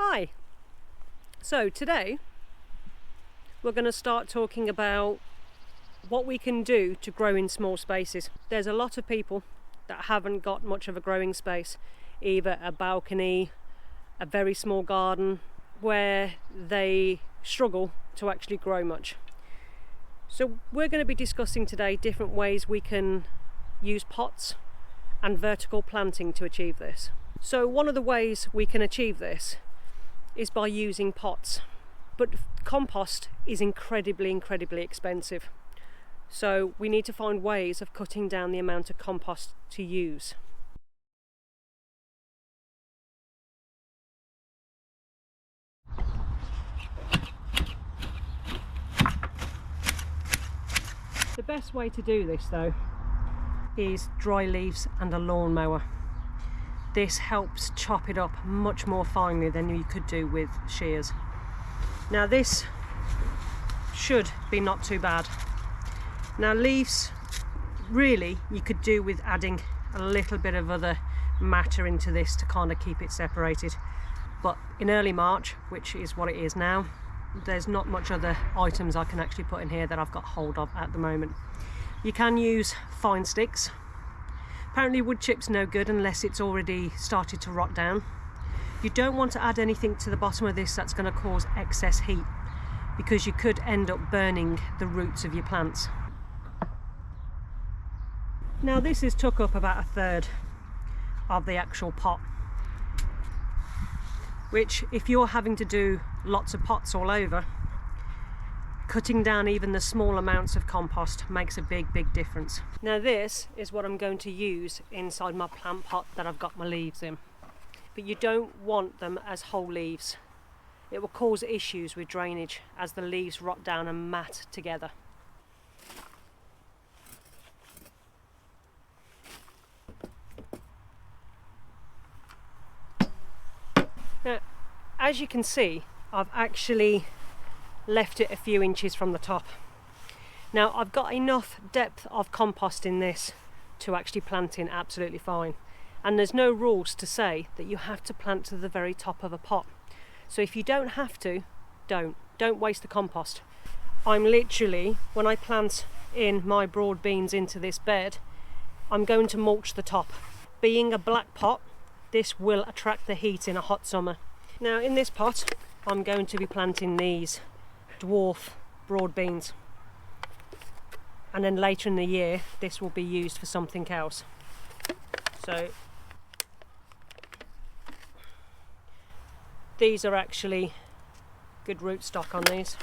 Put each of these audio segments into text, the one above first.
Hi! So today we're going to start talking about what we can do to grow in small spaces. There's a lot of people that haven't got much of a growing space, either a balcony, a very small garden, where they struggle to actually grow much. So we're going to be discussing today different ways we can use pots and vertical planting to achieve this. So one of the ways we can achieve this is by using pots, but compost is incredibly expensive. So we need to find ways of cutting down the amount of compost to use. The best way to do this though is dry leaves and a lawnmower. This helps chop it up much more finely than you could do with shears. Now this should be not too bad. Now leaves, really you could do with adding a little bit of other matter into this to kind of keep it separated. But in early March, which is what it is now, there's not much other items I can actually put in here that I've got hold of at the moment. You can use fine sticks. Apparently wood chips no good unless it's already started to rot down. You don't want to add anything to the bottom of this that's going to cause excess heat, because you could end up burning the roots of your plants. Now this has took up about a third of the actual pot, which if you're having to do lots of pots all over, cutting down even the small amounts of compost makes a big difference. Now this is what I'm going to use inside my plant pot that I've got my leaves in. But you don't want them as whole leaves. It will cause issues with drainage as the leaves rot down and mat together. Now, as you can see, I've actually left it a few inches from the top. Now I've got enough depth of compost in this to actually plant in absolutely fine, and there's no rules to say that you have to plant to the very top of a pot. So if you don't have to, don't waste the compost. I'm literally, when I plant in my broad beans into this bed, I'm going to mulch the top. Being a black pot, this will attract the heat in a hot summer. Now in this pot I'm going to be planting these dwarf broad beans, and then later in the year this will be used for something else. So these are actually good rootstock on these.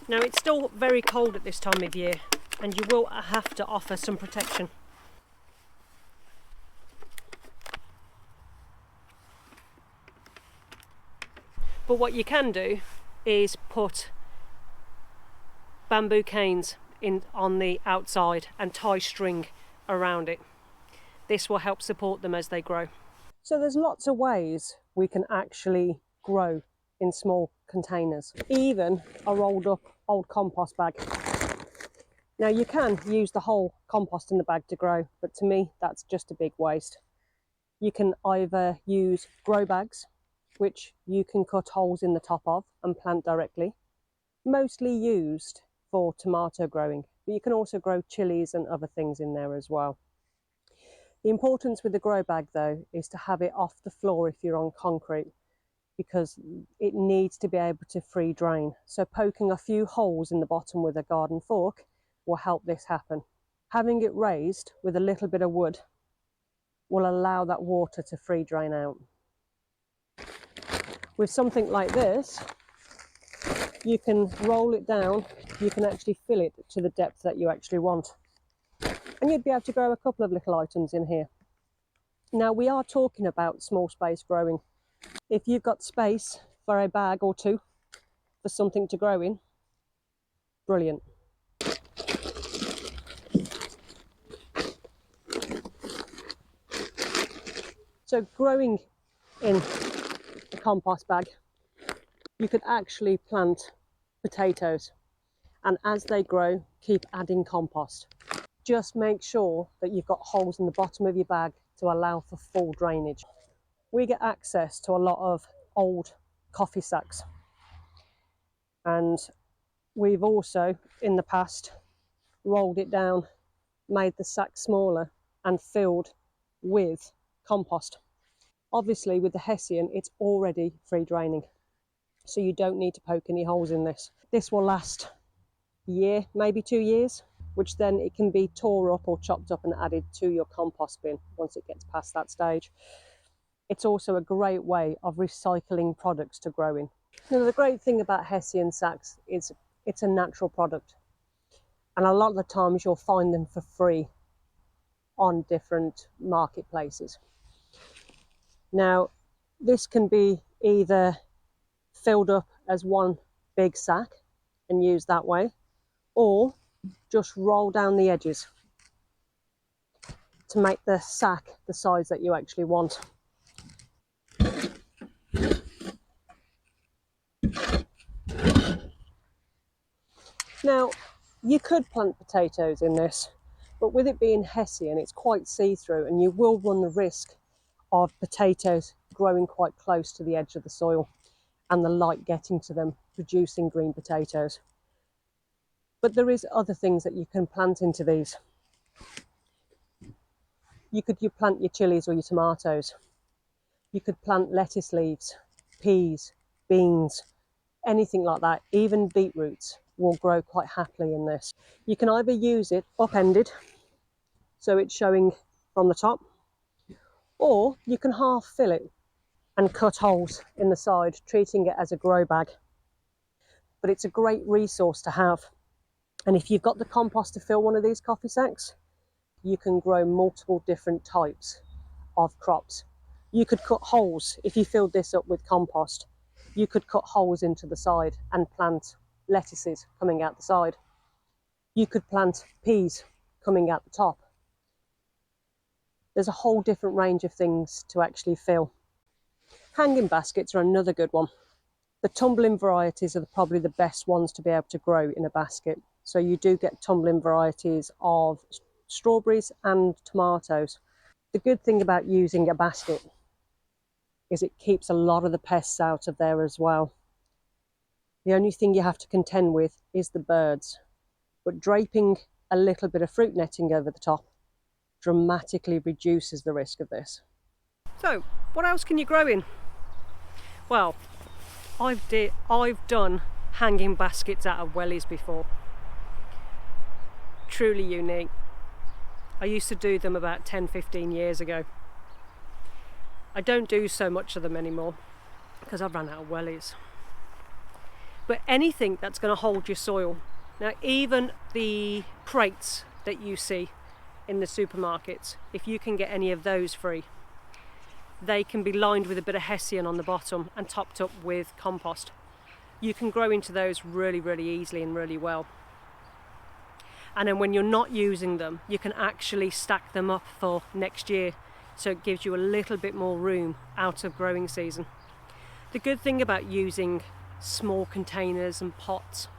Now it's still very cold at this time of year and you will have to offer some protection. But what you can do is put bamboo canes in on the outside and tie string around it. This will help support them as they grow. So there's lots of ways we can actually grow in small containers, even a rolled up old compost bag. Now you can use the whole compost in the bag to grow, but to me that's just a big waste. You can either use grow bags, which you can cut holes in the top of and plant directly, mostly used for tomato growing, but you can also grow chillies and other things in there as well. The importance with the grow bag though is to have it off the floor if you're on concrete, because it needs to be able to free drain. So poking a few holes in the bottom with a garden fork will help this happen. Having it raised with a little bit of wood will allow that water to free drain out. With something like this, you can roll it down, you can actually fill it to the depth that you actually want. And you'd be able to grow a couple of little items in here. Now we are talking about small space growing. If you've got space for a bag or two for something to grow in, brilliant. So growing in a compost bag, you could actually plant potatoes, and as they grow, keep adding compost. Just make sure that you've got holes in the bottom of your bag to allow for full drainage. We get access to a lot of old coffee sacks, and we've also in the past rolled it down, made the sack smaller and filled with compost. Obviously with the Hessian it's already free draining, so you don't need to poke any holes in this. This will last a year, maybe 2 years, which then it can be tore up or chopped up and added to your compost bin once it gets past that stage. It's also a great way of recycling products to grow in. Now, the great thing about Hessian sacks is it's a natural product, and a lot of the times you'll find them for free on different marketplaces. Now, this can be either filled up as one big sack and used that way, or just roll down the edges to make the sack the size that you actually want. Now, you could plant potatoes in this, but with it being Hessian, it's quite see-through, and you will run the risk of potatoes growing quite close to the edge of the soil and the light getting to them, producing green potatoes. But there is other things that you can plant into these. You plant your chillies or your tomatoes. You could plant lettuce leaves, peas, beans, anything like that. Even beetroots will grow quite happily in this. You can either use it upended, so it's showing from the top, or you can half fill it and cut holes in the side, treating it as a grow bag. But it's a great resource to have. And if you've got the compost to fill one of these coffee sacks, you can grow multiple different types of crops. You could cut holes. If you filled this up with compost, you could cut holes into the side and plant lettuces coming out the side. You could plant peas coming out the top. There's a whole different range of things to actually fill. Hanging baskets are another good one. The tumbling varieties are probably the best ones to be able to grow in a basket. So you do get tumbling varieties of strawberries and tomatoes. The good thing about using a basket is it keeps a lot of the pests out of there as well. The only thing you have to contend with is the birds, but draping a little bit of fruit netting over the top dramatically reduces the risk of this. So, what else can you grow in? Well, I've done hanging baskets out of wellies before. Truly unique. I used to do them about 10-15 years ago. I don't do so much of them anymore because I've run out of wellies. But anything that's going to hold your soil. Now, even the crates that you see in the supermarkets, if you can get any of those free, they can be lined with a bit of Hessian on the bottom and topped up with compost. You can grow into those really, really easily and really well. And then when you're not using them, you can actually stack them up for next year, so it gives you a little bit more room out of growing season. The good thing about using small containers and pots,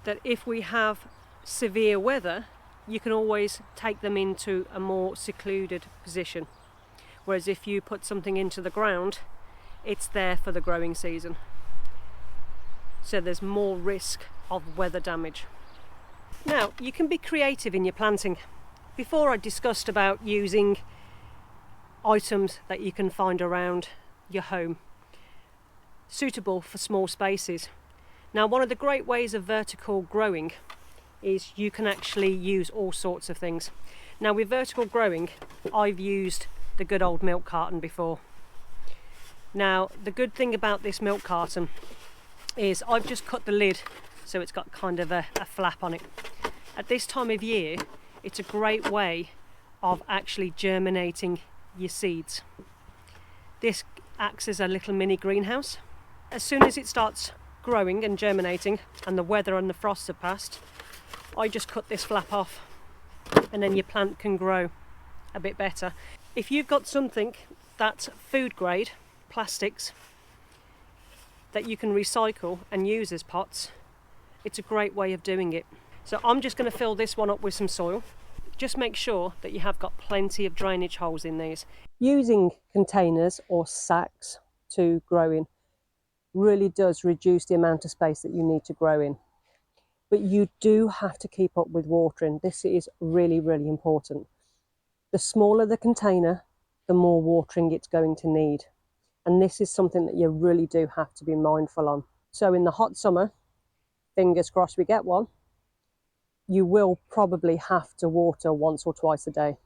that if we have severe weather, you can always take them into a more secluded position. Whereas if you put something into the ground, it's there for the growing season. So there's more risk of weather damage. Now, you can be creative in your planting. Before I discussed about using items that you can find around your home, suitable for small spaces. Now, one of the great ways of vertical growing is you can actually use all sorts of things. Now, with vertical growing, I've used the good old milk carton before. Now, the good thing about this milk carton is I've just cut the lid so it's got kind of a flap on it. At this time of year, it's a great way of actually germinating your seeds. This acts as a little mini greenhouse. As soon as it starts growing and germinating and the weather and the frosts have passed, I just cut this flap off and then your plant can grow a bit better. If you've got something that's food grade, plastics, that you can recycle and use as pots, it's a great way of doing it. So I'm just going to fill this one up with some soil. just make sure that you have got plenty of drainage holes in these. Using containers or sacks to grow in really does reduce the amount of space that you need to grow in. But you do have to keep up with watering. This is really, really important. The smaller the container, the more watering it's going to need. And this is something that you really do have to be mindful on. So in the hot summer, fingers crossed we get one, you will probably have to water once or twice a day.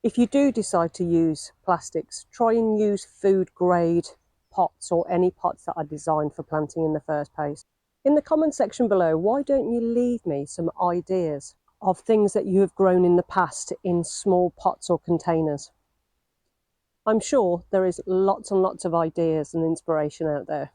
If you do decide to use plastics, try and use food grade pots or any pots that are designed for planting in the first place. In the comment section below, why don't you leave me some ideas of things that you have grown in the past in small pots or containers? I'm sure there is lots and lots of ideas and inspiration out there.